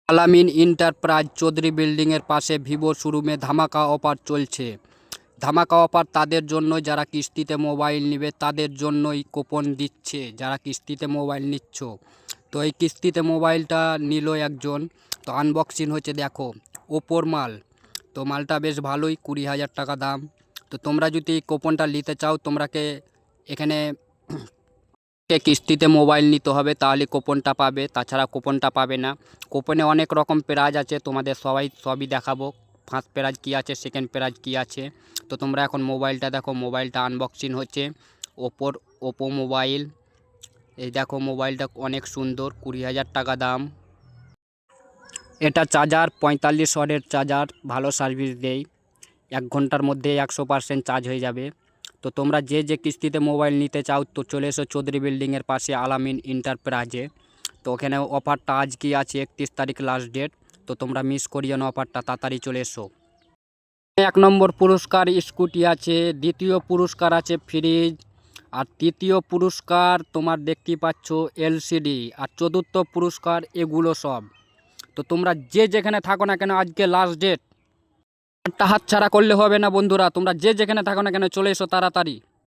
আলামিন এন্টারপ্রাইজ চৌধুরী বিল্ডিংয়ের পাশে ভিভো শোরুমে ধামাকা অফার চলছে। ধামাকা অফার তাদের জন্য যারা কিস্তিতে মোবাইল নেবে, তাদের জন্যই কুপন দিচ্ছে যারা কিস্তিতে মোবাইল নিচ্ছ। তো এই কিস্তিতে মোবাইলটা নিল একজন, তো আনবক্সিং হচ্ছে, দেখো ওপোর মাল। তো মালটা বেশ ভালোই, 20,000 টাকা দাম। তো তোমরা যদি এই কুপনটা নিতে চাও, তোমরাকে এখানে কিস্তিতে মোবাইল নিতে হবে, তাহলে কুপনটা পাবে, তাছাড়া কুপনটা পাবে না। কুপনে অনেক রকম প্রাইজ আছে, তোমাদের সবই দেখাবো। ফার্স্ট প্রাইজ কী আছে, সেকেন্ড প্রাইজ কী আছে। তো তোমরা এখন মোবাইলটা দেখো, মোবাইলটা আনবক্সিং হচ্ছে। ওপো মোবাইল, এই দেখো মোবাইলটা অনেক সুন্দর, 20,000 টাকা দাম। এটা চার্জার 45 ওয়াটের চার্জার, ভালো সার্ভিস দেয়। 1 ঘন্টার মধ্যে 100% চার্জ হয়ে যাবে। তো তোমরা যে কিস্তিতে মোবাইল নিতে চাও, তো চলে এসো চৌধুরী বিল্ডিংয়ের পাশে আলামিন এন্টারপ্রাইজে। তো ওখানে অফারটা আজকে আছে, 31 তারিখ লাস্ট ডেট। তো তোমরা মিস করিও না অফারটা, তাড়াতাড়ি চলে এসো। 1 নম্বর পুরস্কার স্কুটি আছে, দ্বিতীয় পুরস্কার আছে ফ্রিজ, আর তৃতীয় পুরস্কার তোমার দেখতেই পাচ্ছ এলসিডি, আর চতুর্থ পুরস্কার এগুলো সব। তো তোমরা যেখানে থাকো না কেন, আজকে লাস্ট ডেট, হাত ছাড়া করলে হবে না বন্ধুরা। তোমরা যেখানে থাকো না কেন, চলে এসো তাড়াতাড়ি।